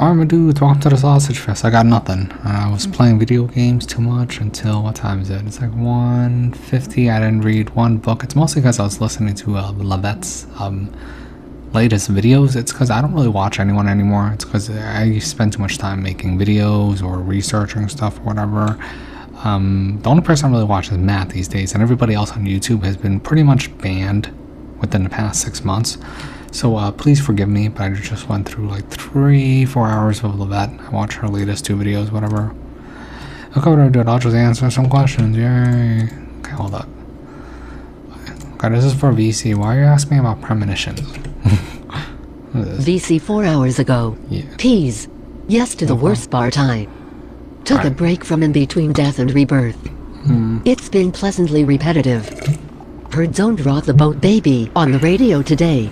Alright, dudes, welcome to the Sausage Fest. I got nothing. I was playing video games too much until, what time is it? It's like 1:50. I didn't read one book. It's mostly because I was listening to Lavette's latest videos. It's because I don't really watch anyone anymore. It's because I spend too much time making videos or researching stuff or whatever. The only person I really watch is Matt these days, and everybody else on YouTube has been pretty much banned within the past 6 months. So please forgive me, but I just went through like 3-4 hours of Lavette. I watched her latest 2 videos, whatever. Okay, what do I do? I'll just answer some questions. Yay. Okay, hold up. Okay, this is for VC. Why are you asking me about premonitions? VC 4 hours ago. Yeah. Peas. Yes to the worst bar time. Took a break from In Between Death and Rebirth. It's been pleasantly repetitive. Heard Don't Rock the Boat Baby on the radio today.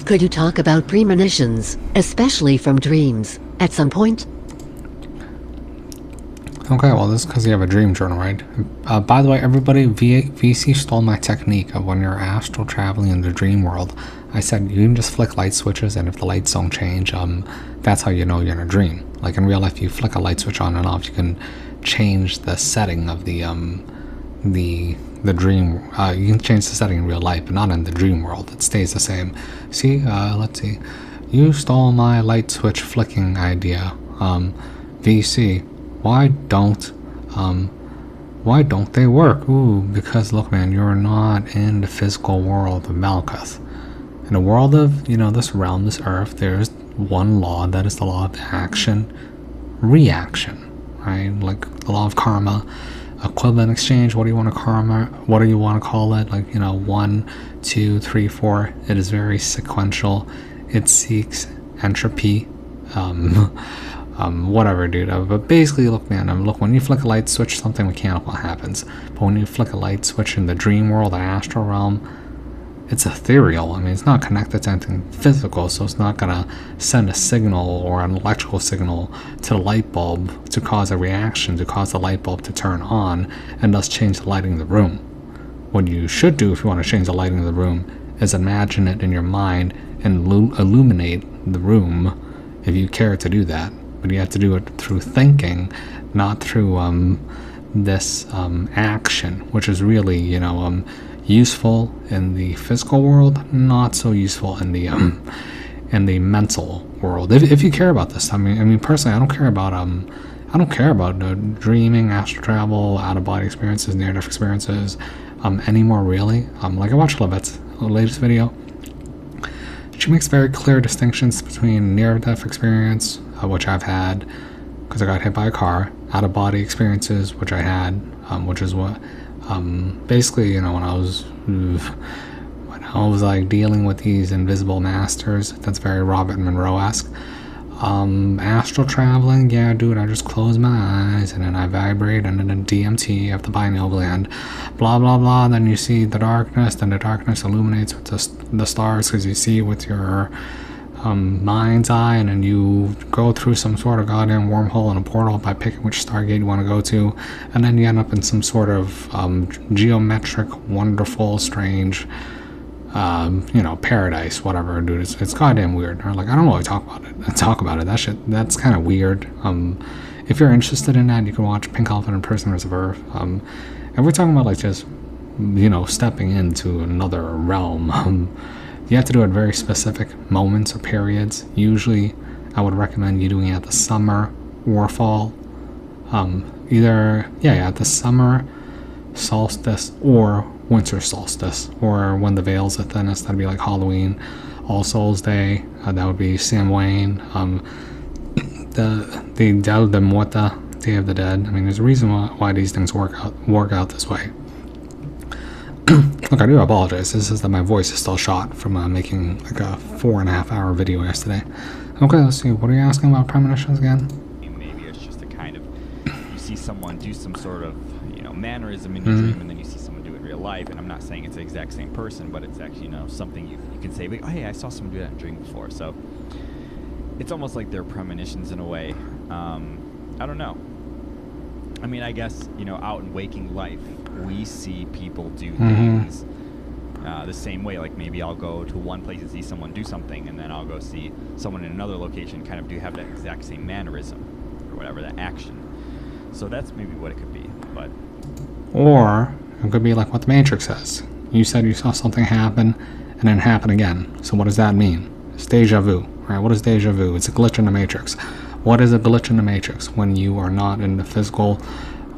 Could you talk about premonitions, especially from dreams, at some point? Okay, well, this is because you have a dream journal, right? By the way, everybody, VC stole my technique of when you're astral traveling in the dream world. I said you can just flick light switches, and if the lights don't change, that's how you know you're in a dream. Like in real life, you flick a light switch on and off, you can change the setting of the dream. You can change the setting in real life, but not in the dream world. It stays the same. See, let's see. You stole my light switch flicking idea. VC. Why don't they work? Ooh, because look, man, you're not in the physical world of Malkuth. In the world of, this realm, this earth, there's one law, that is the law of action, reaction, right? Like the law of karma, equivalent exchange. What do you want to call it? Like, 1, 2, 3, 4. It is very sequential. It seeks entropy. Whatever, dude. But basically, look, man, look, when you flick a light switch, something mechanical happens. But when you flick a light switch in the dream world, the astral realm, it's ethereal. I mean, it's not connected to anything physical, so it's not gonna send a signal or an electrical signal to the light bulb to cause a reaction, to cause the light bulb to turn on, and thus change the lighting of the room. What you should do if you want to change the lighting of the room is imagine it in your mind and illuminate the room if you care to do that. But you have to do it through thinking, not through this action, which is really, useful in the physical world, not so useful in the mental world. If you care about this, I mean, personally, I don't care about dreaming, astral travel, out of body experiences, near death experiences, anymore. Really, like I watched Lavette's latest video. She makes very clear distinctions between near death experience, which I've had because I got hit by a car, out of body experiences, which I had, which is what. Basically, when I was like dealing with these invisible masters, that's very Robert Monroe-esque. Astral traveling, yeah, dude, I just close my eyes and then I vibrate and then DMT of the pineal gland, blah blah blah. Then you see the darkness, then the darkness illuminates with the stars because you see with your mind's eye, and then you go through some sort of goddamn wormhole and a portal by picking which Stargate you want to go to, and then you end up in some sort of geometric, wonderful, strange, paradise, whatever, dude. It's goddamn weird. Or like, I don't really talk about it. That shit, that's kind of weird. If you're interested in that, you can watch Pink Elephant and Prisoners of Earth. And we're talking about like just, stepping into another realm. You have to do it at very specific moments or periods. Usually, I would recommend you doing it at the summer or fall. At the summer solstice or winter solstice, or when the veil's the thinnest. That'd be like Halloween, All Souls Day. That would be Samhain. The Dia de Muerta, Day of the Dead. I mean, there's a reason why these things work out this way. Look, I do apologize. This is that my voice is still shot from making like a 4.5-hour video yesterday. Okay, let's see. What are you asking about premonitions again? Maybe it's just a kind of, you see someone do some sort of, mannerism in your dream, and then you see someone do it in real life. And I'm not saying it's the exact same person, but it's actually, something you can say, oh, hey, I saw someone do that in a dream before. So it's almost like they're premonitions in a way. I don't know. I mean, I guess, out in waking life, we see people do things the same way. Like maybe I'll go to one place and see someone do something, and then I'll go see someone in another location kind of have that exact same mannerism or whatever, that action. So that's maybe what it could be. But Or it could be like what the Matrix says. You said you saw something happen and then happen again. So what does that mean? It's deja vu, right? What is deja vu? It's a glitch in the Matrix. What is a glitch in the Matrix? When you are not in the physical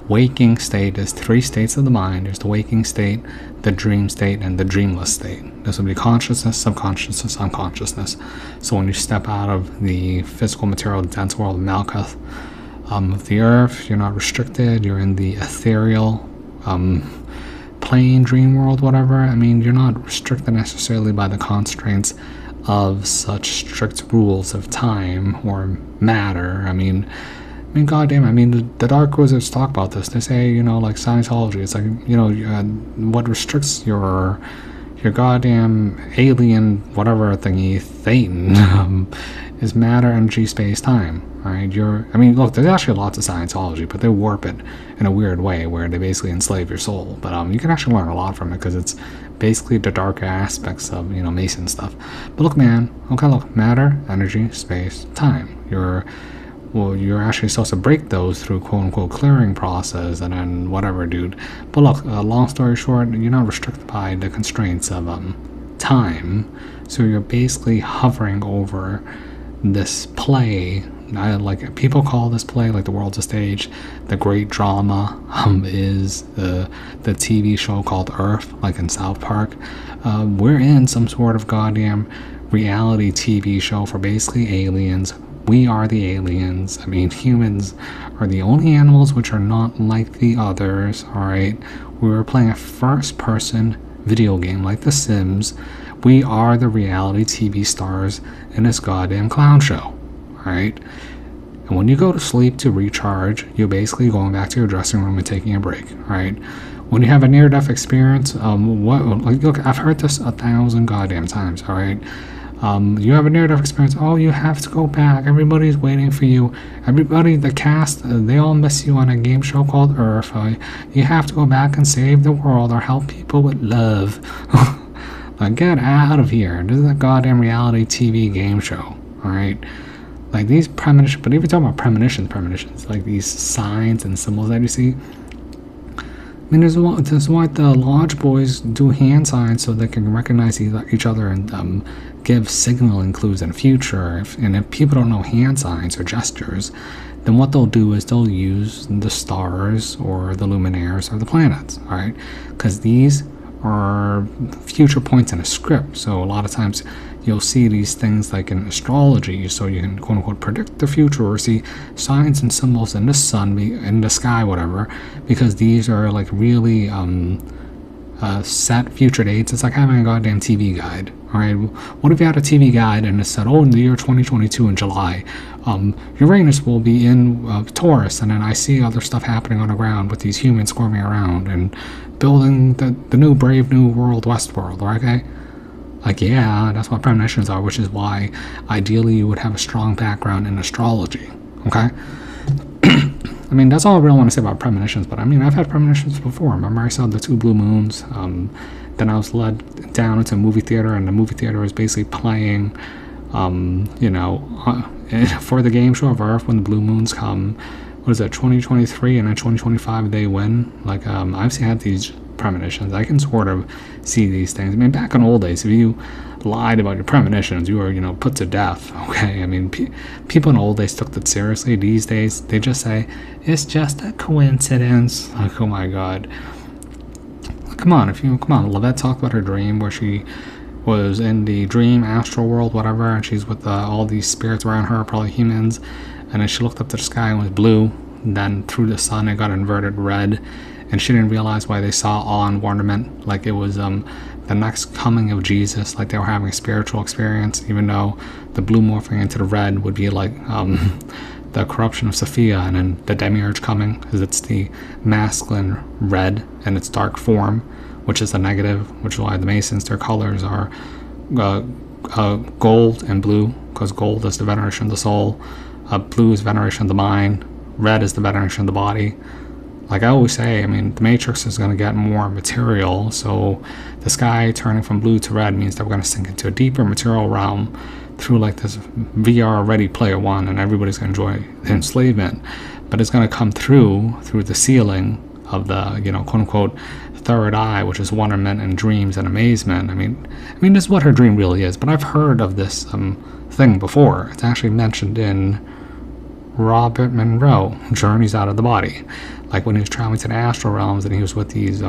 waking state. There's 3 states of the mind. There's the waking state, the dream state, and the dreamless state. This would be consciousness, subconsciousness, unconsciousness. So when you step out of the physical material dense world of Malkuth, of the earth, you're not restricted. You're in the ethereal plane, dream world, whatever. I mean, you're not restricted necessarily by the constraints of such strict rules of time or matter. I mean, goddamn, I mean, the Dark Wizards talk about this. They say, you know, like Scientology, it's like, you know, what restricts your goddamn alien whatever thingy, Thetan, is matter, energy, space, time. Right? I mean, look, there's actually lots of Scientology, but they warp it in a weird way where they basically enslave your soul. But you can actually learn a lot from it because it's basically the darker aspects of, you know, Mason stuff. But look, man, okay, look, matter, energy, space, time. You're actually supposed to break those through quote-unquote clearing process and then whatever, dude. But look, long story short, you're not restricted by the constraints of time. So you're basically hovering over this play. Like people call this play, like the world's a stage. The great drama is the TV show called Earth, like in South Park. We're in some sort of goddamn reality TV show for basically aliens. We are the aliens. I mean, humans are the only animals which are not like the others, alright? We were playing a first-person video game like The Sims. We are the reality TV stars in this goddamn clown show, alright? And when you go to sleep to recharge, you're basically going back to your dressing room and taking a break, alright? When you have a near-death experience, look, I've heard this 1,000 goddamn times, alright? You have a near-death experience. Oh, you have to go back. Everybody's waiting for you. Everybody, the cast, they all miss you on a game show called Earth. You have to go back and save the world or help people with love. Like, get out of here. This is a goddamn reality TV game show. Alright? Like, these premonitions, but even talking about premonitions, like these signs and symbols that you see. I mean, there's why the Lodge Boys do hand signs so they can recognize each other and give signaling clues in the future. If people don't know hand signs or gestures, then what they'll do is they'll use the stars or the luminaires or the planets, alright? Because these are future points in a script. So a lot of times you'll see these things like in astrology, so you can quote-unquote predict the future or see signs and symbols in the sun, in the sky, whatever, because these are like really set future dates. It's like having a goddamn TV guide. Alright, what if you had a TV guide and it said, oh, in the year 2022 in July, Uranus will be in Taurus, and then I see other stuff happening on the ground with these humans squirming around and building the new brave new world, Westworld, okay? Like, yeah, that's what premonitions are, which is why ideally you would have a strong background in astrology, okay? I mean, that's all I really want to say about premonitions, but I mean, I've had premonitions before. Remember, I saw the 2 blue moons, then I was led down into a movie theater, and the movie theater was basically playing, you know, for the game show of Earth, when the blue moons come, what is it, 2023, and then 2025 they win. Like, I've had these premonitions. I can sort of see these things. I mean, back in old days, if you lied about your premonitions, you were, you know, put to death, okay? I mean, people in old days took that seriously. These days, they just say, it's just a coincidence. Like, oh my god. Come on, Levette talked about her dream where she was in the dream astral world, whatever, and she's with all these spirits around her, probably humans, and then she looked up to the sky and was blue, and then through the sun it got inverted red, and she didn't realize why they saw awe and wonderment, like it was the next coming of Jesus, like they were having a spiritual experience, even though the blue morphing into the red would be like the corruption of Sophia, and then the demiurge coming, because it's the masculine red in its dark form, which is the negative, which is why the Masons, their colors are gold and blue, because gold is the veneration of the soul, blue is veneration of the mind, red is the veneration of the body. like I always say, I mean, the Matrix is going to get more material, so the sky turning from blue to red means that we're going to sink into a deeper material realm through like this VR Ready Player One, and everybody's going to enjoy the enslavement, but it's going to come through the ceiling of the, you know, quote unquote third eye, which is wonderment and dreams and amazement. I mean, this is what her dream really is, but I've heard of this thing before. It's actually mentioned in Robert Monroe, Journeys Out of the Body. Like when he was traveling to the astral realms and he was with these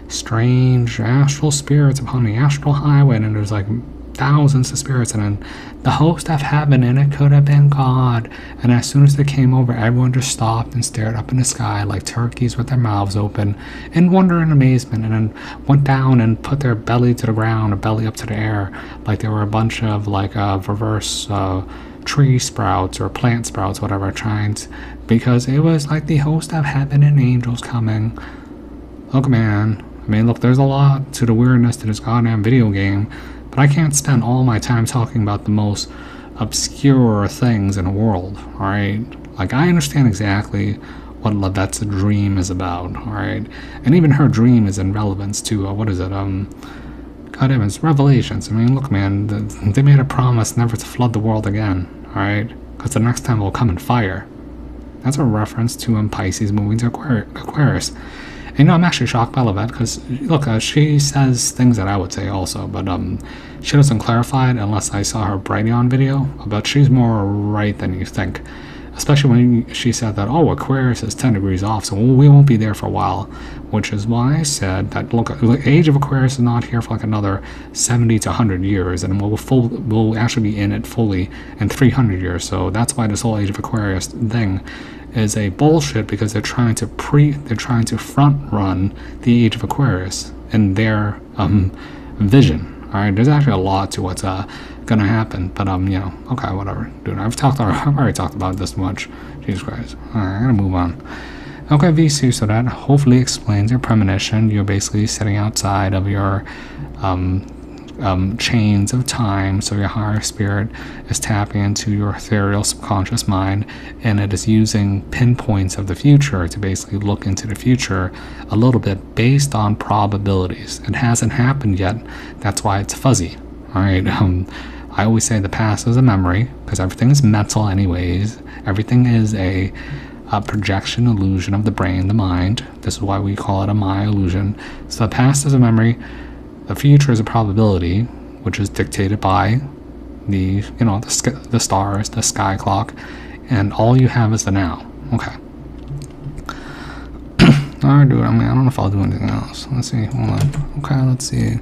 strange astral spirits upon the astral highway, and there's like thousands of spirits, and then the host of heaven, and it could have been God. And as soon as they came over, everyone just stopped and stared up in the sky like turkeys with their mouths open in wonder and amazement, and then went down and put their belly to the ground or belly up to the air, like they were a bunch of like reverse tree sprouts or plant sprouts, whatever, because it was like the host of heaven and angels coming. Look, man, I mean, look, there's a lot to the weirdness to this goddamn video game, but I can't spend all my time talking about the most obscure things in the world, alright? Like, I understand exactly what Levette's dream is about, alright? And even her dream is in relevance to, goddamn, it's Revelations. I mean, look, man, they made a promise never to flood the world again, alright? Because the next time will come in fire. That's a reference to Pisces moving to Aquarius. And, you know, I'm actually shocked by Levette because, look, she says things that I would say also, but she doesn't clarify it unless I saw her Brighteon video, but she's more right than you think. Especially when she said that, oh, Aquarius is 10 degrees off, so we won't be there for a while, which is why I said that, look, the age of Aquarius is not here for like another 70 to 100 years, and we'll actually be in it fully in 300 years, so that's why this whole age of Aquarius thing is a bullshit, because they're trying to front run the age of Aquarius in their vision. All right, there's actually a lot to what's gonna happen, but you know, okay, whatever, dude. I've already talked about this much. Jesus Christ. All right, I'm gonna move on. Okay, VC, so that hopefully explains your premonition. You're basically sitting outside of your chains of time, so your higher spirit is tapping into your ethereal subconscious mind, and it is using pinpoints of the future to basically look into the future a little bit based on probabilities. It hasn't happened yet, that's why it's fuzzy. All right, I always say the past is a memory, because everything is mental anyways. Everything is a projection illusion of the brain, the mind. This is why we call it a Maya illusion. So the past is a memory, the future is a probability, which is dictated by the, you know, the stars, the sky clock, and all you have is the now. Okay. Alright, dude, I mean, I don't know if I'll do anything else. Let's see, hold on. Okay, let's see.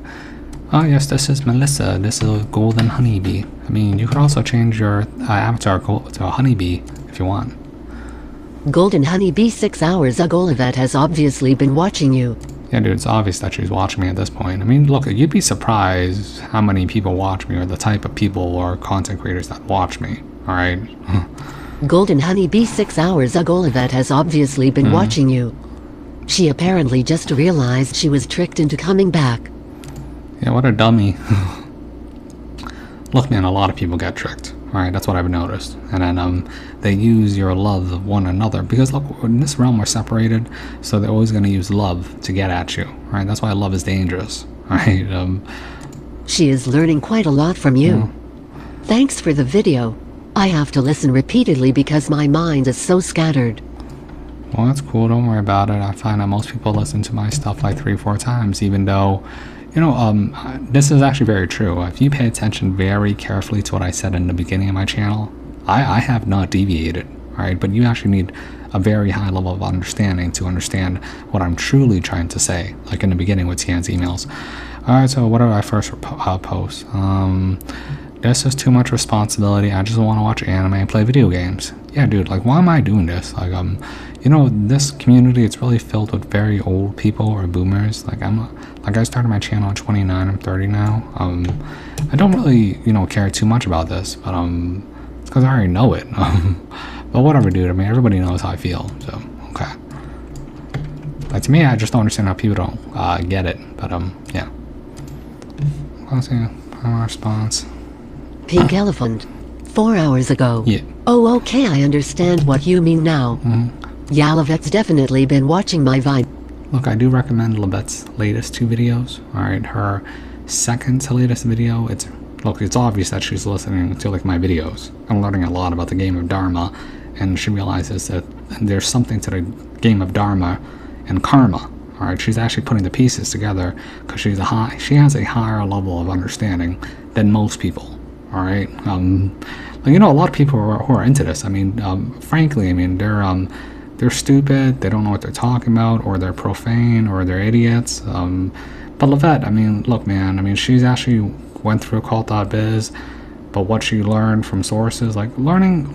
Oh, yes, this is Melissa. This is a golden honeybee. I mean, you could also change your avatar to a honeybee if you want. Golden honeybee, 6 hours ago. Levette has obviously been watching you. Yeah, dude, it's obvious that she's watching me at this point. I mean, look, you'd be surprised how many people watch me, or the type of people or content creators that watch me, alright? Golden honeybee, 6 hours ago. Levette has obviously been watching you. She apparently just realized she was tricked into coming back. Yeah, what a dummy. Look, man, a lot of people get tricked. Alright, that's what I've noticed. And then they use your love of one another. Because look, in this realm we're separated, so they're always going to use love to get at you. Alright, that's why love is dangerous. Alright, she is learning quite a lot from you. Thanks for the video. I have to listen repeatedly because my mind is so scattered. Well, that's cool, don't worry about it. I find that most people listen to my stuff like 3-4 times, even though, you know, this is actually very true. If you pay attention very carefully to what I said in the beginning of my channel, I have not deviated, alright? But you actually need a very high level of understanding to understand what I'm truly trying to say, like in the beginning with Tian's emails. Alright, so what did I first post? This is too much responsibility. I just want to watch anime and play video games. Yeah, dude, like, why am I doing this? Like, you know, this community, it's really filled with very old people or boomers. Like, I started my channel at 29, I'm 30 now. I don't really, you know, care too much about this, but it's because I already know it. But whatever, dude. I mean, everybody knows how I feel, so okay. Like, to me, I just don't understand how people don't get it. But yeah. Let's see, my response. Pink elephant. 4 hours ago. Yeah. Oh, okay, I understand what you mean now. Yalavet's definitely been watching my Vine. Look, I do recommend Levette's latest 2 videos. Alright, her second to latest video, it's obvious that she's listening to like my videos. I'm learning a lot about the game of Dharma, and she realizes that there's something to the game of Dharma and karma. Alright, she's actually putting the pieces together because she has a higher level of understanding than most people. Alright, you know, a lot of people who are into this, I mean, frankly, I mean, they're stupid, they don't know what they're talking about, or they're profane, or they're idiots. But Levette, I mean, look, man, I mean, she's actually went through cult.biz, but what she learned from sources, like learning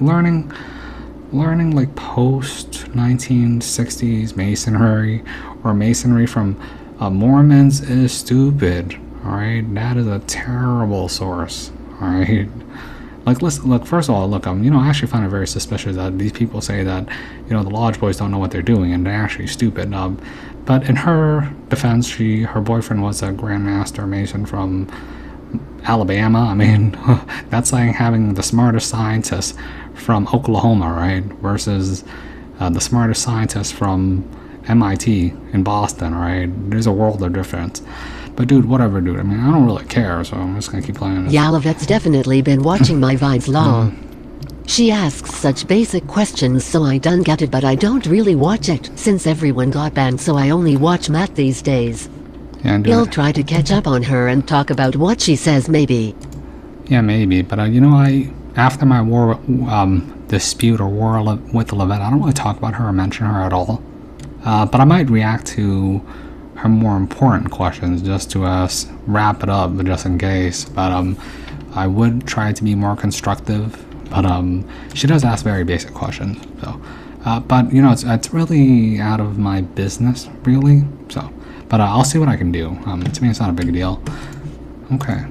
like post 1960s masonry or masonry from Mormons is stupid. All right, that is a terrible source. All right. Like, listen, look, first of all, look, you know, I actually find it very suspicious that these people say that, you know, the Lodge Boys don't know what they're doing and they're actually stupid. But in her defense, her boyfriend was a Grandmaster Mason from Alabama. I mean, that's like having the smartest scientist from Oklahoma, right? Versus the smartest scientist from MIT in Boston, right? There's a world of difference. But dude, whatever, dude. I mean, I don't really care, so I'm just gonna keep playing this. Yalavet's definitely been watching my Vines law. She asks such basic questions, so I done get it, but I don't really watch it since everyone got banned, so I only watch Matt these days. Yeah, He'll try to catch up on her and talk about what she says, maybe. Yeah, maybe, but you know, after my war dispute or war with Levette, I don't really talk about her or mention her at all. But I might react to her more important questions just to wrap it up, just in case. But I would try to be more constructive. But she does ask very basic questions. So, but you know, it's really out of my business, really. So, but I'll see what I can do. To me, it's not a big deal. Okay.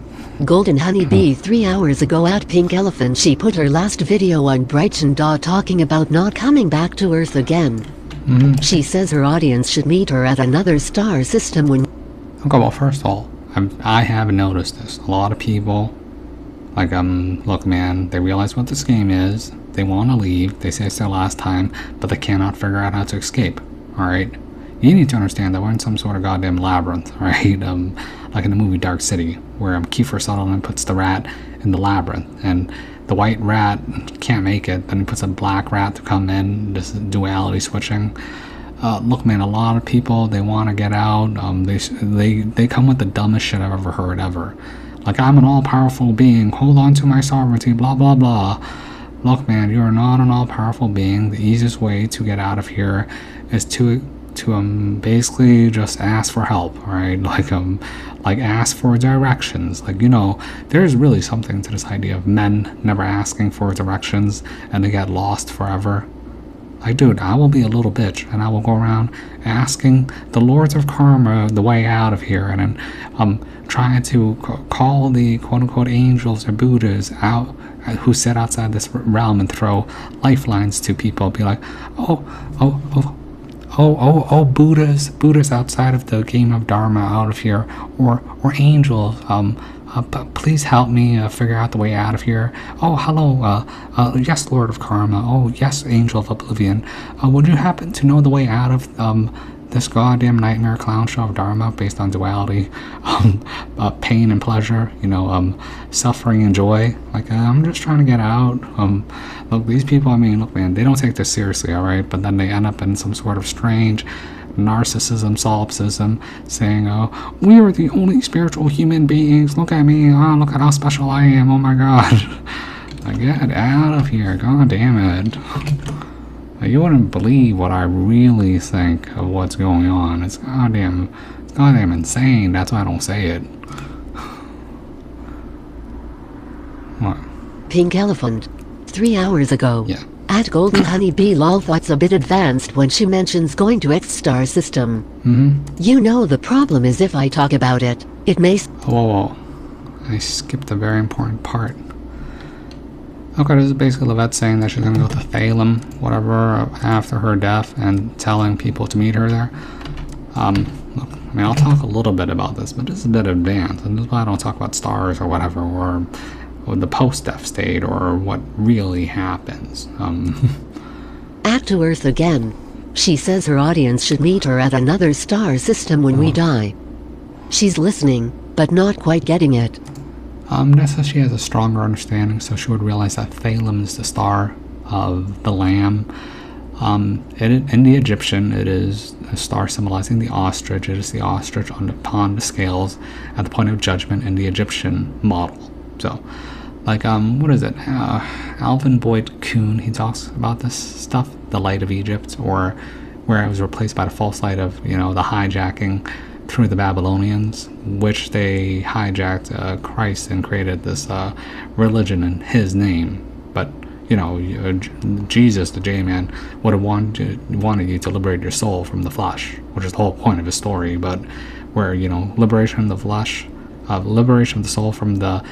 Golden Honeybee 3 hours ago at Pink Elephant, she put her last video on Brighton talking about not coming back to Earth again. She says her audience should meet her at another star system when... Okay, well, first of all, I have noticed this. A lot of people, like, look, man, they realize what this game is. They want to leave. They say it's their last time, but they cannot figure out how to escape. Alright? You need to understand that we're in some sort of goddamn labyrinth, right? Like in the movie Dark City, where Kiefer Sutherland puts the rat in the labyrinth, and the white rat can't make it, then he puts a black rat to come in, this duality switching. Look, man, a lot of people, they want to get out. They come with the dumbest shit I've ever heard, ever. Like, I'm an all-powerful being, hold on to my sovereignty, blah, blah, blah. Look, man, you are not an all-powerful being. The easiest way to get out of here is to basically just ask for help, right? Like ask for directions. Like, you know, there's really something to this idea of men never asking for directions and they get lost forever. Like, dude, I will be a little bitch and I will go around asking the lords of karma the way out of here, and then trying to call the quote-unquote angels or Buddhas out who sit outside this realm and throw lifelines to people. Be like, oh, Buddha's outside of the game of Dharma out of here, or angels, please help me figure out the way out of here. Oh, hello, yes, Lord of Karma. Oh, yes, Angel of Oblivion. Would you happen to know the way out of this goddamn nightmare clown show of Dharma based on duality, pain and pleasure, you know, suffering and joy? Like, I'm just trying to get out. Look, these people, I mean, look, man, they don't take this seriously, all right? But then they end up in some sort of strange narcissism, solipsism, saying, oh, we are the only spiritual human beings. Look at me. Oh, look at how special I am. Oh, my God. Like, get out of here. God damn it. You wouldn't believe what I really think of what's going on. It's goddamn insane. That's why I don't say it. What? Pink Elephant 3 hours ago. Yeah. At Golden Honeybee lol thought's a bit advanced when she mentions going to X star system. You know, the problem is if I talk about it, it may... Whoa. I skipped a very important part. Okay, this is basically Levette saying that she's gonna go to Thalem, whatever, after her death, and telling people to meet her there. Look, I mean, I'll talk a little bit about this, but this is a bit advanced, and this is why I don't talk about stars or whatever, or the post-death state, or what really happens. Back to Earth again. She says her audience should meet her at another star system when we die. She's listening, but not quite getting it. That says she has a stronger understanding, so she would realize that Thalem is the star of the Lamb. In the Egyptian, it is a star symbolizing the ostrich. It is the ostrich upon the scales at the point of judgment in the Egyptian model. So, like, what is it? Alvin Boyd Kuhn, he talks about this stuff, the light of Egypt, or where it was replaced by the false light of, the hijacking through the Babylonians, which they hijacked Christ and created this religion in his name. But Jesus, the J-Man, would have wanted you to liberate your soul from the flesh, which is the whole point of his story. But where, liberation of the flesh, liberation of the soul from the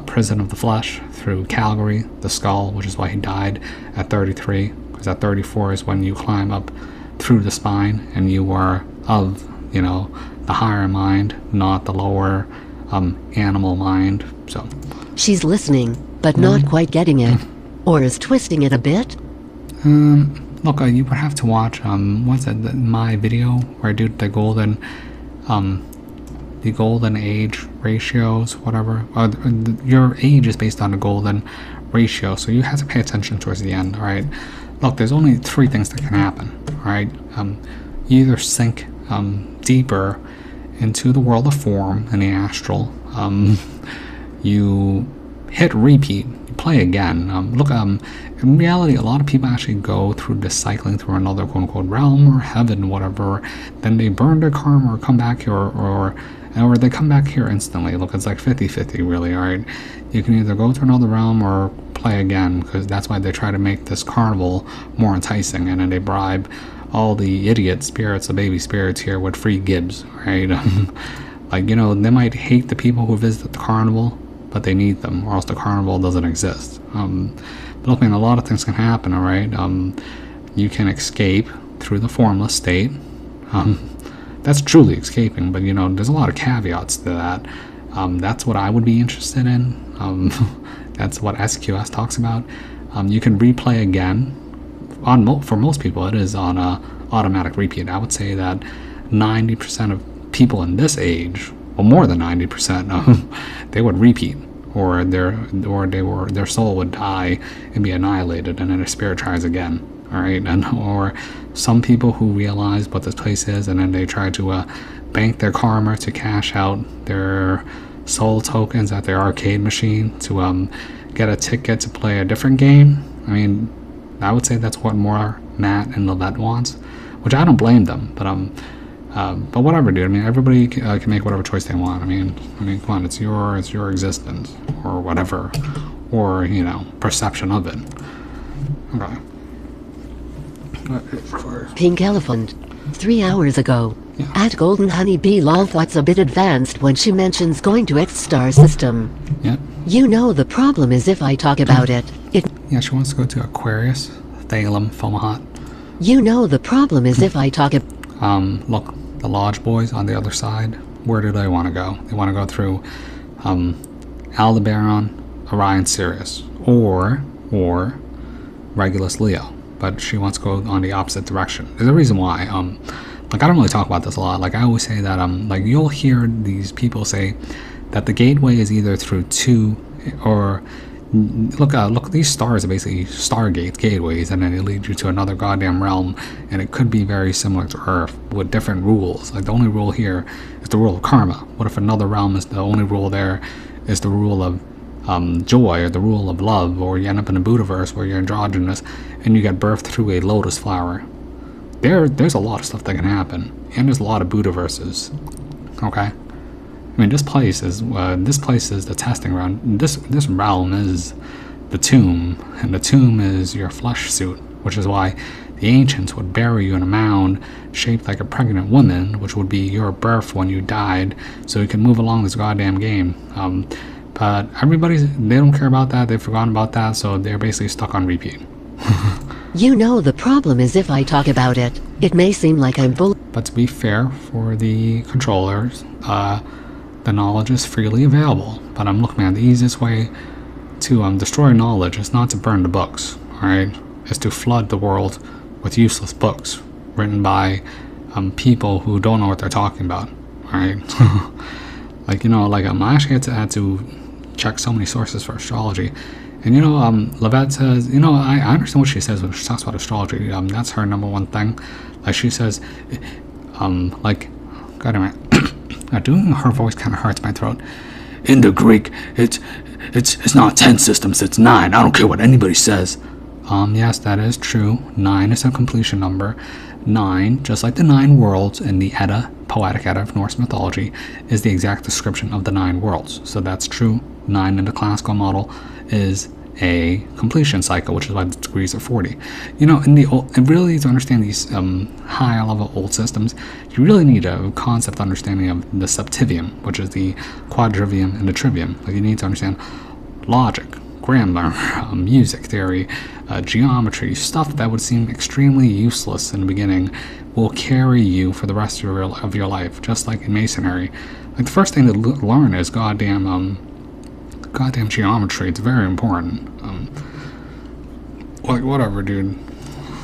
prison of the flesh through Calvary, the skull, which is why he died at 33, because at 34 is when you climb up through the spine and you are of, the higher mind, not the lower animal mind. So she's listening, but not quite getting it. Or is twisting it a bit? Look, you would have to watch, what's that, my video where I do the golden age ratios, whatever. Your age is based on the golden ratio, so you have to pay attention towards the end, alright? Look, there's only 3 things that can happen, alright? You either sink deeper into the world of form in the astral, you hit repeat, play again. In reality, a lot of people actually go through this cycling through another quote-unquote realm or heaven, whatever. Then they burn their karma or come back here, or they come back here instantly. Look, it's like 50-50, really, alright? You can either go to another realm or play again, because that's why they try to make this carnival more enticing, and then they bribe all the idiot spirits, the baby spirits here, with free gibs, right? Like, they might hate the people who visit the carnival, but they need them, or else the carnival doesn't exist. But look, man, a lot of things can happen, alright? You can escape through the formless state. That's truly escaping, but, there's a lot of caveats to that. That's what I would be interested in. That's what SQS talks about. You can replay again. For most people, it is on automatic repeat. I would say that 90% of people in this age, or more than 90%, they would repeat, or their soul would die and be annihilated, and then their spirit tries again. All right, or some people who realize what this place is, and then they try to bank their karma to cash out their soul tokens at their arcade machine to get a ticket to play a different game. I mean, I would say that's what more Matt and Lillette wants, which I don't blame them. But whatever, dude. I mean, everybody can make whatever choice they want. I mean, come on, it's your existence, or whatever, or perception of it. Okay. Pink Elephant. 3 hours ago. Yeah. At Golden Honey Bee lol thought's a bit advanced when she mentions going to X star system. Yep. The problem is if I talk about it. Yeah, she wants to go to Aquarius, Thalem, Fomahat. The problem is if I talk it. Look, the Lodge Boys on the other side, where do they want to go? They want to go through Aldebaran, Orion, Sirius, or Regulus, Leo. But she wants to go on the opposite direction. There's a reason why. I don't really talk about this a lot. Like, I always say that, you'll hear these people say that the gateway is either through 2 or... Look, these stars are basically stargates, gateways, and then they lead you to another goddamn realm, and it could be very similar to Earth, with different rules. Like, the only rule here is the rule of karma. What if another realm is the only rule there is the rule of joy, or the rule of love, or you end up in a Buddhaverse where you're androgynous, and you get birthed through a lotus flower? There's a lot of stuff that can happen, and there's a lot of Buddhaverses, okay? I mean, this place is the testing ground. This realm is the tomb, and the tomb is your flesh suit, which is why the ancients would bury you in a mound shaped like a pregnant woman, which would be your birth when you died, so you can move along this goddamn game. But they don't care about that. They've forgotten about that, so they're basically stuck on repeat. The problem is if I talk about it, it may seem like I'm bull. But to be fair for the controllers, the knowledge is freely available. But look, man, the easiest way to destroy knowledge is not to burn the books, alright? Is to flood the world with useless books, written by people who don't know what they're talking about, right? Like, I actually had to check so many sources for astrology. And, Levette says, I understand what she says when she talks about astrology. That's her number one thing. Like, she says, God damn it. Doing her voice kind of hurts my throat. In the Greek, it's not 10 systems, it's 9. I don't care what anybody says. Yes, that is true. 9 is a completion number. 9, just like the 9 worlds in the Edda, poetic Edda of Norse mythology, is the exact description of the 9 worlds. So that's true. 9 in the classical model is a completion cycle, which is why the degrees are 40. And really, to understand these higher level old systems, you really need a concept understanding of the septivium, which is the quadrivium and the trivium. Like, you need to understand logic, grammar, music theory, geometry, stuff that would seem extremely useless in the beginning will carry you for the rest of your life, just like in masonry. Like, the first thing to learn is goddamn geometry. It's very important. Whatever, dude.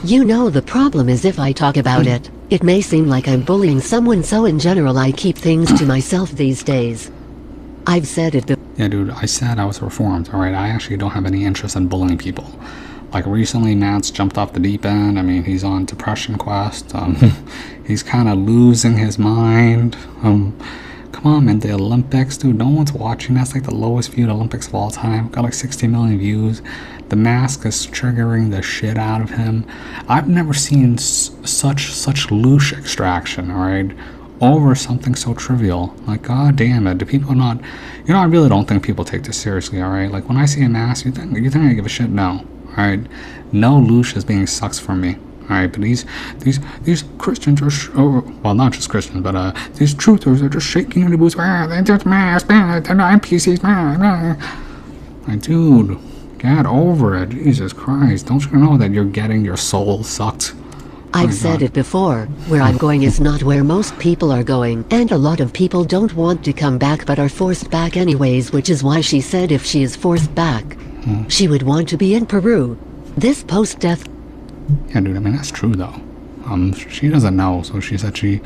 The problem is if I talk about it, it may seem like I'm bullying someone, so in general I keep things to myself these days. I've said it before. Yeah, dude, I said I was reformed, alright? I actually don't have any interest in bullying people. Like, recently, Matt's jumped off the deep end. I mean, he's on depression quest. He's kind of losing his mind. Come on, man, the Olympics, dude, no one's watching. That's like the lowest viewed Olympics of all time. Got like 60 million views. The mask is triggering the shit out of him. I've never seen such loosh extraction, alright, over something so trivial. Like, god damn it, do people not... I really don't think people take this seriously, alright? Like, when I see a mask, you think I give a shit? No, alright? No loosh is being sucked from me. Alright, but these Christians are, well, not just Christians, but these truthers are just shaking in the boots. They're just masks, they're not NPCs. Like, dude, get over it. Jesus Christ. Don't you know that you're getting your soul sucked? I've said it before, where I'm going is not where most people are going, and a lot of people don't want to come back but are forced back anyways, which is why she said if she is forced back, she would want to be in Peru. This post-death... Yeah, dude, I mean, that's true, though. She doesn't know, so she said she...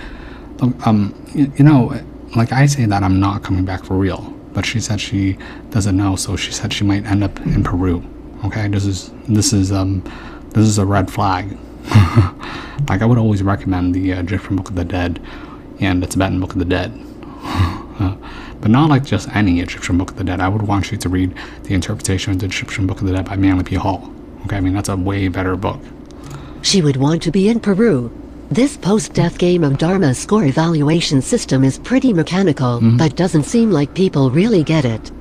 like, I say that I'm not coming back for real, but she said she doesn't know, so she said she might end up in Peru. Okay, this is a red flag. Like, I would always recommend the Egyptian Book of the Dead and the Tibetan Book of the Dead. But not like just any Egyptian Book of the Dead. I would want you to read the interpretation of the Egyptian Book of the Dead by Manly P. Hall. Okay, I mean, that's a way better book. She would want to be in Peru. This post-death game of Dharma score evaluation system is pretty mechanical, but doesn't seem like people really get it.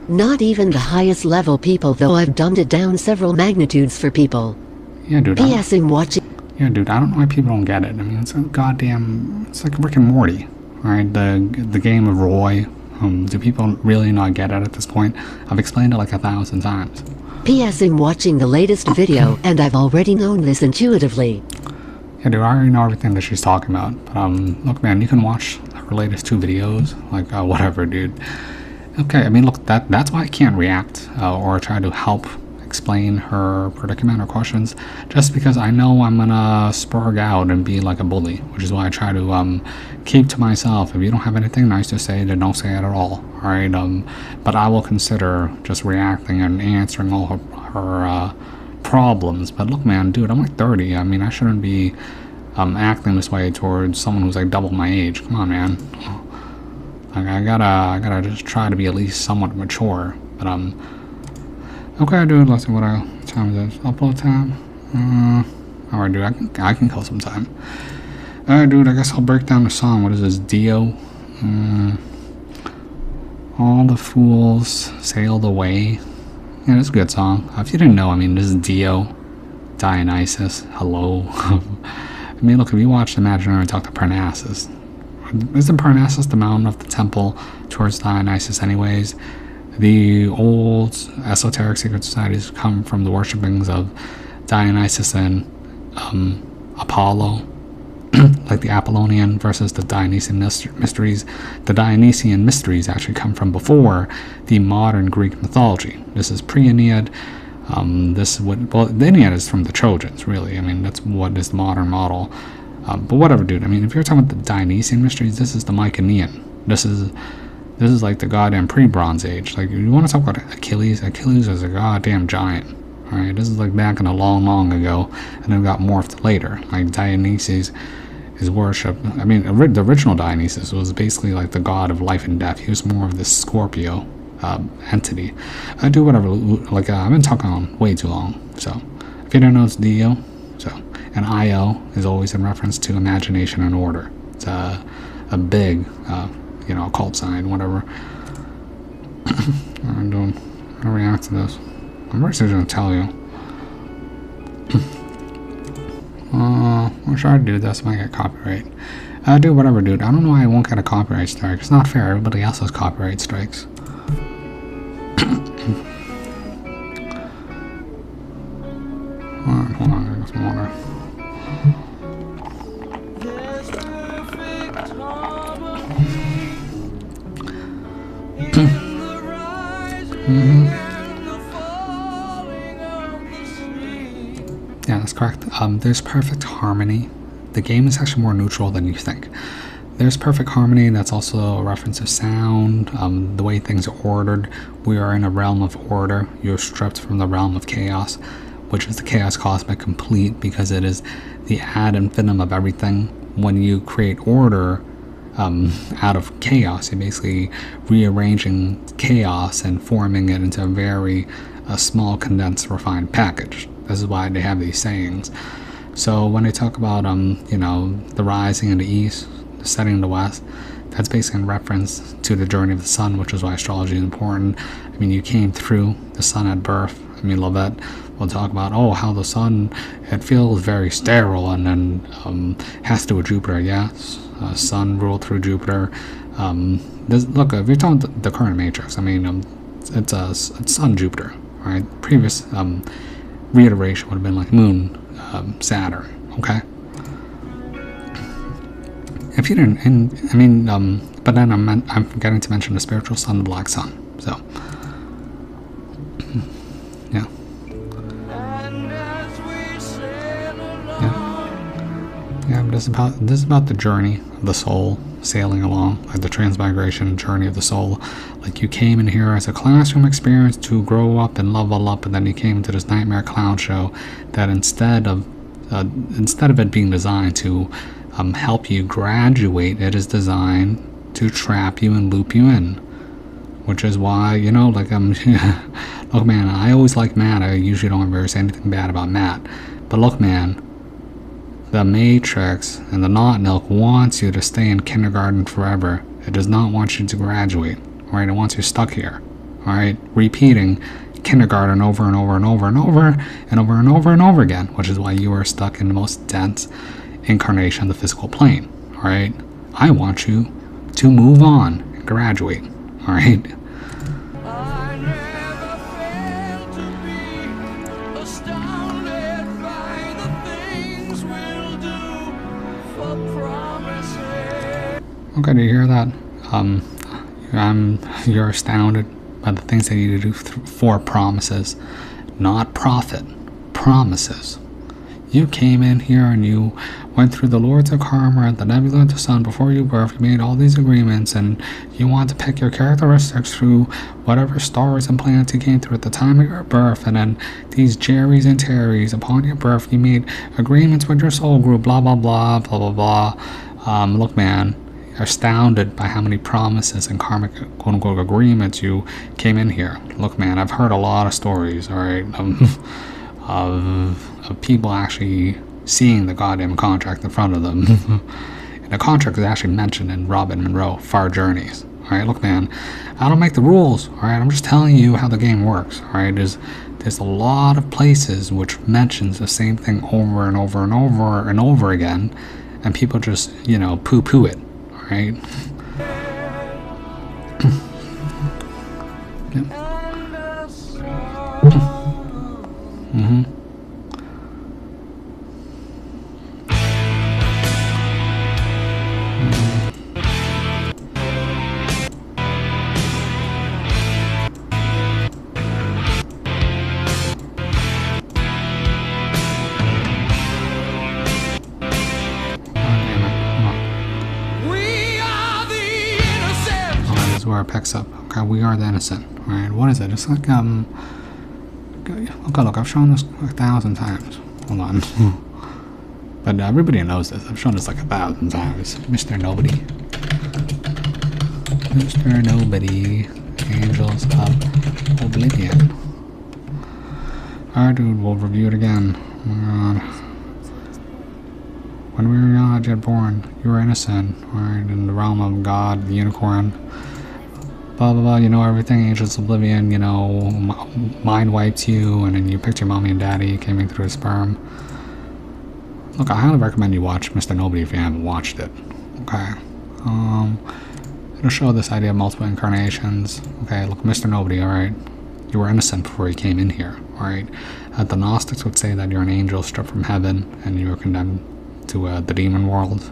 Not even the highest level people, though I've dumbed it down several magnitudes for people. Yeah, dude. PSing watching. Yeah, dude, I don't know why people don't get it. I mean, it's like Rick and Morty, right? The game of Roy. Do people really not get it at this point? I've explained it like 1,000 times. PSing watching the latest video, and I've already known this intuitively. Yeah, dude, I already know everything that she's talking about. But, look, man, you can watch her latest 2 videos. Like, whatever, dude. Okay, I mean, look, that's why I can't react or try to help explain her predicament or questions, just because I know I'm gonna spurg out and be like a bully, which is why I try to keep to myself. If you don't have anything nice to say, then don't say it at all, alright? But I will consider just reacting and answering all her problems. But look, man, dude, I'm like 30. I mean, I shouldn't be acting this way towards someone who's like double my age. Come on, man. Like, I gotta just try to be at least somewhat mature. But okay, dude, let's see what time is this? Upload time? Alright, dude, I can kill some time. Alright, dude, I guess I'll break down the song. What is this? Dio? All the fools sailed away. Yeah, that's a good song. If you didn't know, I mean, this is Dio. Dionysus. Hello. I mean, look, if you watch Imaginary Talk to Parnassus, isn't Parnassus the mountain of the temple towards Dionysus anyways? The old esoteric secret societies come from the worshipings of Dionysus and Apollo, like the Apollonian versus the Dionysian mysteries. The Dionysian mysteries actually come from before the modern Greek mythology. This is pre-Aeneid. This would, well, the Ennead is from the Trojans, really. I mean, that's what is the modern model. But whatever, dude. I mean, if you're talking about the Dionysian mysteries, this is the Mycenaean. This is like the goddamn pre-Bronze Age. Like, you want to talk about Achilles? Achilles is a goddamn giant. All right, this is like back in a long, long ago, and then got morphed later. Like Dionysus is worship. I mean, the original Dionysus was basically like the god of life and death. He was more of this Scorpio entity. I do whatever. Like I've been talking on way too long. So if you don't know, it's Dio. So and Io is always in reference to imagination and order. It's a big, occult sign, whatever. I'm doing. I'm gonna react to this. I'm actually gonna tell you. I'll try to do this. Might get copyright. Do whatever, dude. I don't know why I won't get a copyright strike. It's not fair. Everybody else has copyright strikes. Alright, hold on. I got some water. Yeah, that's correct. There's perfect harmony. The game is actually more neutral than you think. There's perfect harmony. That's also a reference of sound, the way things are ordered. We are in a realm of order. You're stripped from the realm of chaos, which is the chaos cosmic complete, because it is the ad infinitum of everything. When you create order out of chaos, you're basically rearranging chaos and forming it into a very small, condensed, refined package. This is why they have these sayings. So when they talk about the rising in the east, the setting in the west, that's basically in reference to the journey of the sun, which is why astrology is important. I mean, you came through the sun at birth. I mean, Lovette will talk about how the sun, it feels very sterile, and then has to do with Jupiter. Yes, sun ruled through Jupiter. Look, if you're talking the current matrix, I mean, it's sun Jupiter, right? Previous reiteration would have been like moon Saturn. Okay. If you didn't, but then I'm forgetting to mention the spiritual sun, the black sun. So, yeah. Yeah, but this is about the journey of the soul sailing along, like the transmigration journey of the soul. Like, you came in here as a classroom experience to grow up and level up, and then you came to this nightmare clown show that instead of it being designed to help you graduate, it is designed to trap you and loop you in. Which is why, look, man, I always like Matt. I usually don't ever say anything bad about Matt. But look, man, the Matrix and the Not Milk wants you to stay in kindergarten forever. It does not want you to graduate. Right? It wants you stuck here. Alright? Repeating kindergarten over and over and over and over and over and over and over again, which is why you are stuck in the most dense incarnation of the physical plane. Alright? I want you to move on and graduate. Alright? Okay, do you hear that? You're astounded by the things that you do for promises, not profit. Promises. You came in here and you went through the Lords of Karma, the Nebula of the Sun before you birth. You made all these agreements, and you want to pick your characteristics through whatever stars and planets you came through at the time of your birth. And then these Jerrys and Terrys, upon your birth, you made agreements with your soul group, blah, blah, blah, blah, blah, blah. Look, man, astounded by how many promises and karmic quote-unquote agreements you came in here. Look, man, I've heard a lot of stories, alright, of people actually seeing the goddamn contract in front of them. And the contract is actually mentioned in Robin Monroe, Far Journeys. Alright, look, man, I don't make the rules, alright, I'm just telling you how the game works, alright. There's a lot of places which mentions the same thing over and over and over and over again, and people just, poo-poo it. Right? Yep. Mm-hmm. door picks up. Okay, we are the innocent. Right? What is it? It's like okay, look, I've shown this 1,000 times. Hold on. But everybody knows this. I've shown this like 1,000 times. Mr. Nobody. Mr. Nobody. Angels of Oblivion. Alright, dude, we'll review it again. Oh my god. When we were young, yet born, you were innocent, right? In the realm of God, the unicorn. Blah, blah, blah, you know everything, Angels of Oblivion, you know, mind wiped you, and then you picked your mommy and daddy, came in through a sperm. Look, I highly recommend you watch Mr. Nobody if you haven't watched it. Okay. It'll show this idea of multiple incarnations. Okay, look, Mr. Nobody, alright? You were innocent before you came in here, alright? The Gnostics would say that you're an angel stripped from heaven, and you were condemned to the demon world.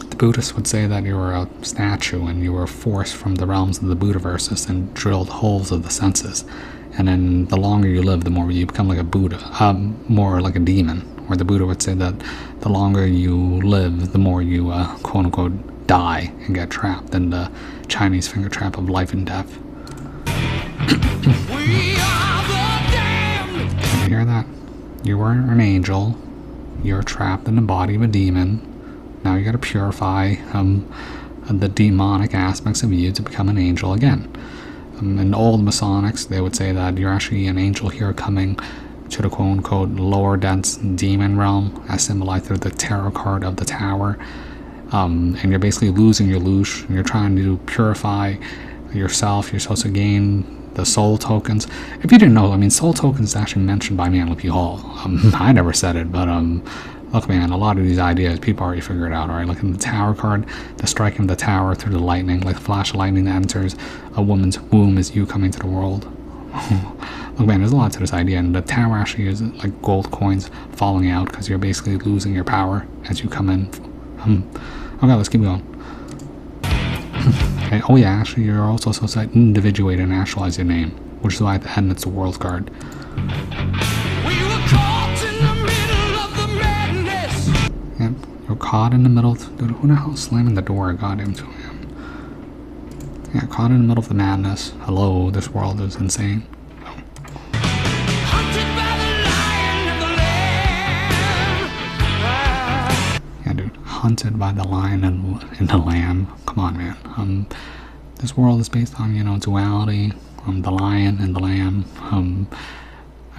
The Buddhists would say that you were a statue, and you were forced from the realms of the Buddhaverses and drilled holes of the senses. And then the longer you live, the more you become like a Buddha, more like a demon. Or the Buddha would say that the longer you live, the more you, quote unquote, die and get trapped in the Chinese finger trap of life and death. We are the damned. Did you hear that? You were an angel. You're trapped in the body of a demon. Now you gotta purify the demonic aspects of you to become an angel again. In old Masonics, they would say that you're actually an angel here coming to the quote-unquote lower dense demon realm, as symbolized through the tarot card of the tower. And you're basically losing your loosh, and you're trying to purify yourself. You're supposed to gain the soul tokens. If you didn't know, I mean, soul tokens is actually mentioned by Manly P. Hall. I never said it, but look, man, a lot of these ideas, people already figured it out, alright? Like in the tower card, the striking the tower through the lightning, like the flash of lightning that enters a woman's womb is you coming to the world. Look, man, there's a lot to this idea, and the tower actually is like gold coins falling out because you're basically losing your power as you come in. Okay, let's keep going. Okay, oh yeah, actually, you're also supposed to individuate and actualize your name, which is why at the end it's the world card. We were caught in the middle of the madness. Yep, you're caught in the middle of... Dude, who the hell is slamming the door? Goddamn to him. Yeah, caught in the middle of the madness. Hello, this world is insane. Hunted by the lion and the lamb. Yeah, dude, hunted by the lion and the lamb. Come on, man. This world is based on, you know, duality. The lion and the lamb. I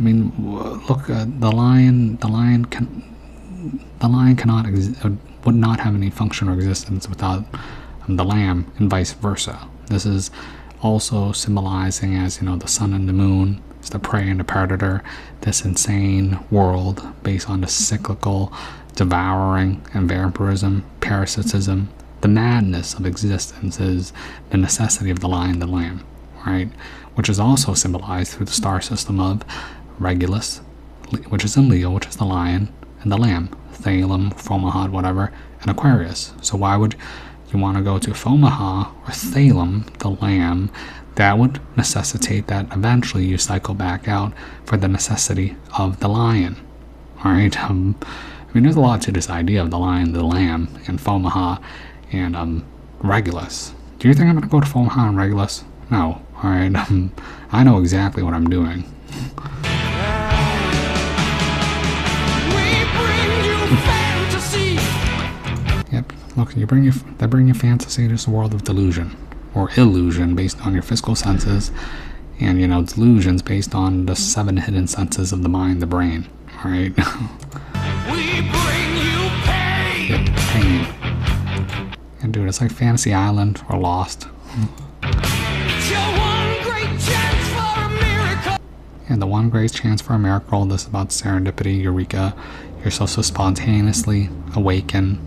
mean, look, the lion cannot would not have any function or existence without the lamb, and vice versa. This is also symbolizing as, you know, the sun and the moon is the prey and the predator. This insane world based on the cyclical devouring and vampirism, parasitism. The madness of existence is the necessity of the lion and the lamb, right? Which is also symbolized through the star system of Regulus, which is in Leo, which is the lion, and the lamb, Thalum, Fomalhaut, whatever, and Aquarius. So why would you want to go to Fomalhaut or Thalum, the lamb? That would necessitate that eventually you cycle back out for the necessity of the lion. Alright, I mean, there's a lot to this idea of the lion, the lamb, and Fomalhaut, and Regulus. Do you think I'm going to go to Fomalhaut and Regulus? No. Alright, I know exactly what I'm doing. We bring you fantasy. Yep, look, they bring you fantasy to this world of delusion, or illusion based on your physical senses, and, you know, delusions based on the 7 hidden senses of the mind, the brain, alright? We bring you pain. Yep, pain. And dude, it's like Fantasy Island or Lost. It's your one great chance for a miracle. And the one great chance for a miracle, this is about serendipity, eureka. You're supposed to spontaneously awaken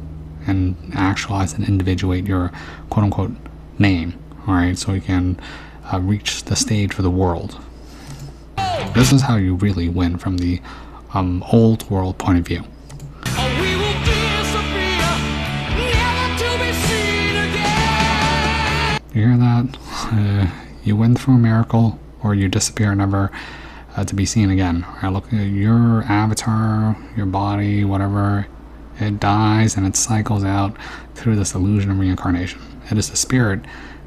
and actualize and individuate your quote-unquote name, alright, so you can reach the stage for the world. This is how you really win from the old world point of view. Or we will disappear, never to be seen again. You hear that? You win through a miracle, or you disappear never to be seen again. Alright, look, your avatar, your body, whatever, It dies and it cycles out through this illusion of reincarnation. It is the spirit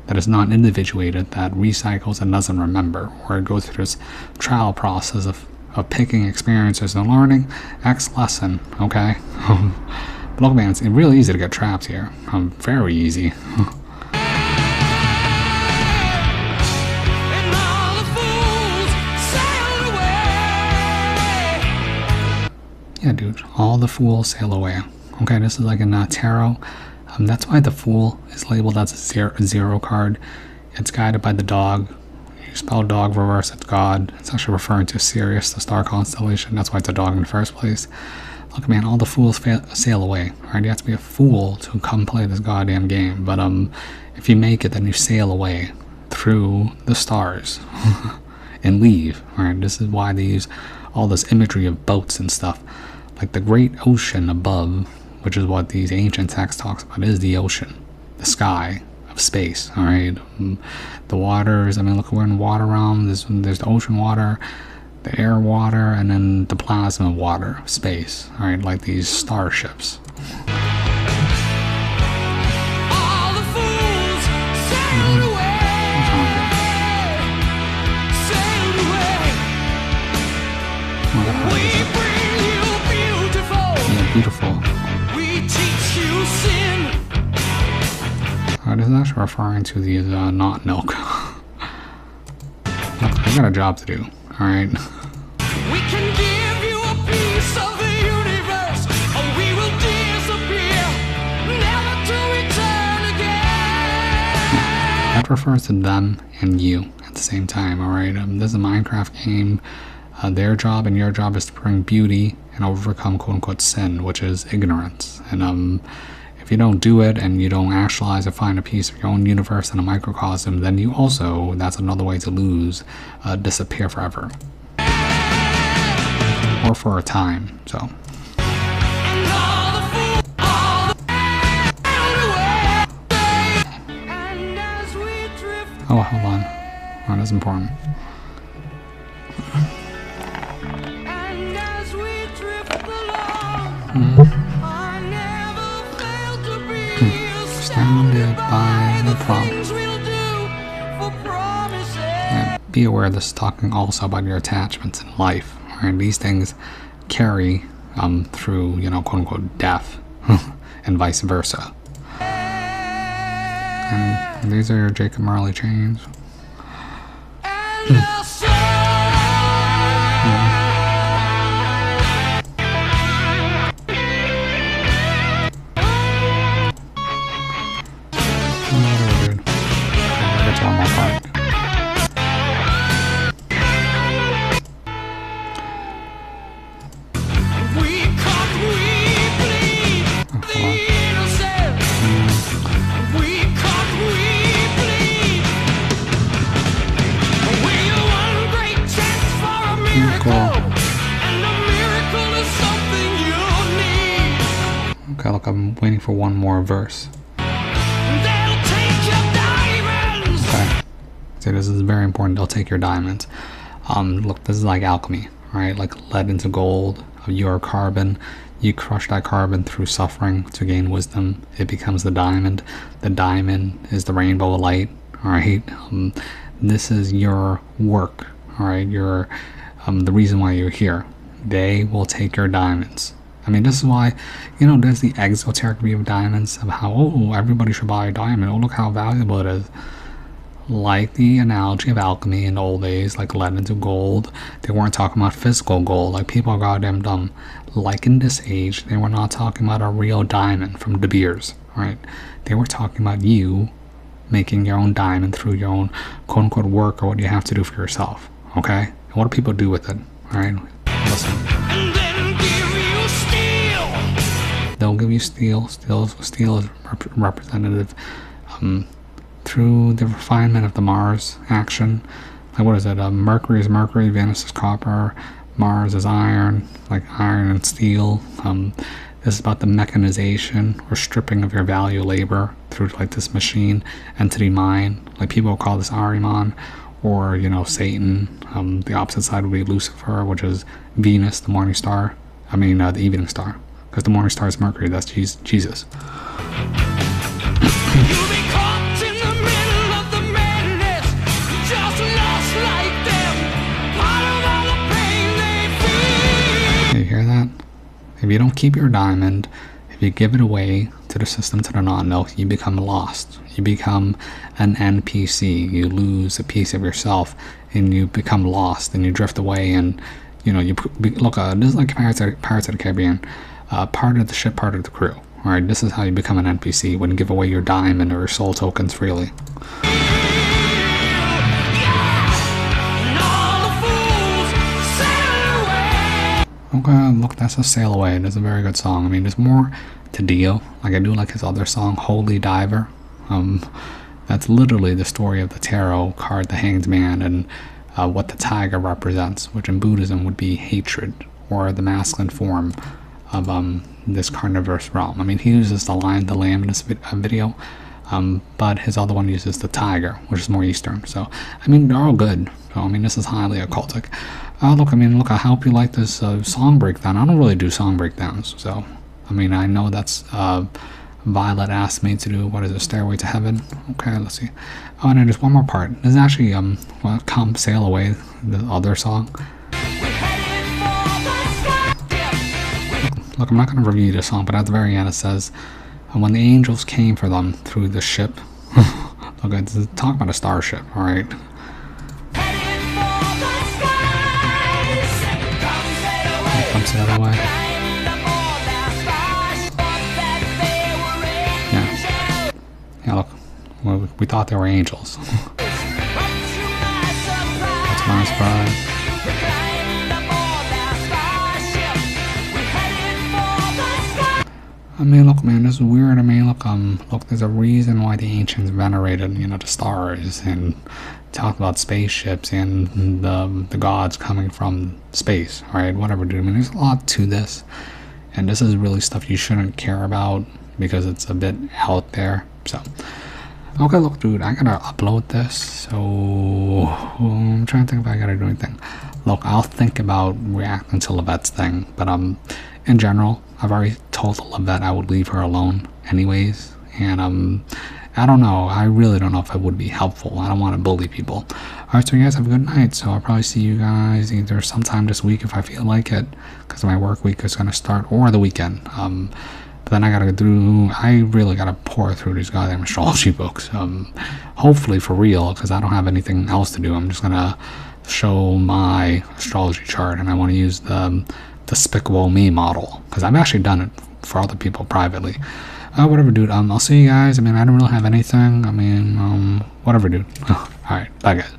that is not individuated, that recycles and doesn't remember, or it goes through this trial process of picking experiences and learning X lesson, okay? But look, man, it's really easy to get trapped here. Very easy. And all the fools sailed away. Yeah, dude, all the fools sail away. Okay, this is like in tarot. That's why the Fool is labeled as a zero card. It's guided by the dog. You spell dog reverse, it's God. It's actually referring to Sirius, the star constellation. That's why it's a dog in the first place. Look, man, all the fools sail away. Alright, you have to be a fool to come play this goddamn game. But if you make it, then you sail away through the stars and leave. Alright, this is why they use all this imagery of boats and stuff. Like the great ocean above, which is what these ancient texts talks about, is the ocean, the sky of space. All right, the waters. I mean, look, we're in water realm. There's the ocean water, the air water, and then the plasma water, space. All right, like these starships. All the fools sailed away. Sailed away. We bring you beautiful. Yeah, beautiful. We teach you sin. This is actually referring to these not milk. Look, I got a job to do. All right. We can give you a piece of the universe, or we will disappear, never to return again. That refers to them and you at the same time. All right. This is a Minecraft game. Their job and your job is to bring beauty and overcome quote unquote sin, which is ignorance. And if you don't do it and you don't actualize or find a piece of your own universe in a microcosm, then you also, that's another way to lose, disappear forever. Or for a time, so. And all the fools, all the sailed away. And as we drift, Oh, hold on. Oh, that's important. and as we drift along, I never fail to be Standing by the problem. things we'll do for promises. And be aware this is talking also about your attachments in life. Right? These things carry through, quote unquote, death and vice versa. And these are your Jacob Marley chains. And I'll say, Whatever, dude. I'll get to one more part. we cut, we bleed, Oh, the hold on. innocent. We cut, we bleed. We're one great chance for a miracle, and a miracle is something you'll need. Okay, look, I'm waiting for one more verse. They'll take your diamonds. Okay. So this is very important. They'll take your diamonds. Look, this is like alchemy, right? Like lead into gold. You're carbon. You crush that carbon through suffering to gain wisdom. It becomes the diamond. The diamond is the rainbow of light. All right. This is your work. All right. Your the reason why you're here. They will take your diamonds. I mean, this is why, there's the exoteric view of diamonds of how, oh, everybody should buy a diamond. Oh, look how valuable it is. Like the analogy of alchemy in the old days, like lead into gold. They weren't talking about physical gold. Like, people are goddamn dumb. Like in this age, they were not talking about a real diamond from De Beers, right? They were talking about you making your own diamond through your own quote-unquote work or what you have to do for yourself, okay? And what do people do with it, all right? Listen. And then give you steel. They'll give you steel. Steel is representative through the refinement of the Mars action. Like, what is it? Mercury is mercury, Venus is copper, Mars is iron, like iron and steel. This is about the mechanization or stripping of your value labor through like this machine entity mind. Like, people call this Ahriman or Satan. The opposite side would be Lucifer, which is Venus, the morning star. The evening star. Because the morning star is Mercury. That's Jesus. You'll be caught in the middle of the madness, just lost like them, part of all the pain they feel. You hear that? If you don't keep your diamond, if you give it away to the system, to the non-milk, you become lost. You become an NPC. You lose a piece of yourself, and you become lost, and you drift away, and you know, look. This is like Pirates of the Caribbean. Part of the ship, part of the crew. All right, this is how you become an NPC when you give away your diamond or your soul tokens freely. Okay, look, that's a Sail Away. That's a very good song. I mean, there's more to Dio. Like, I do like his other song, Holy Diver. That's literally the story of the tarot card, the Hanged Man, and what the tiger represents, which in Buddhism would be hatred, or the masculine form of this carnivorous realm. I mean, he uses the lion, the lamb in this video, but his other one uses the tiger, which is more Eastern. So, I mean, they're all good. So, I mean, this is highly occultic. Look, I hope you like this song breakdown. I don't really do song breakdowns, so, I mean, I know that's Violet asked me to do, what is it, Stairway to Heaven? Okay, let's see. Oh, and then there's one more part. This is actually, Come Sail Away, the other song. Look, I'm not going to review the song, but at the very end it says, when the angels came for them through the ship. Look, it's talking about a starship, alright? Come sail away. Yeah, look, we thought they were angels. That's my surprise. I mean, look, man, this is weird. I mean, look, there's a reason why the ancients venerated, you know, the stars and talked about spaceships and the gods coming from space, right? Whatever, dude. I mean, there's a lot to this, and this is really stuff you shouldn't care about because it's a bit out there. So, okay, look, dude, I gotta upload this, so I'm trying to think if I gotta do anything. Look, I'll think about reacting to Levette's thing, but in general, I've already told Levette I would leave her alone anyways, and I don't know, I really don't know if it would be helpful. I don't want to bully people. Alright, so you guys have a good night. So I'll probably see you guys either sometime this week if I feel like it, because my work week is going to start, or the weekend. But then I really gotta pour through these goddamn astrology books, hopefully for real, because I don't have anything else to do. I'm just gonna show my astrology chart, and I want to use the Despicable Me model, because I've actually done it for other people privately. Whatever, dude. I'll see you guys. I mean, I don't really have anything. I mean, whatever, dude. Alright, bye, guys.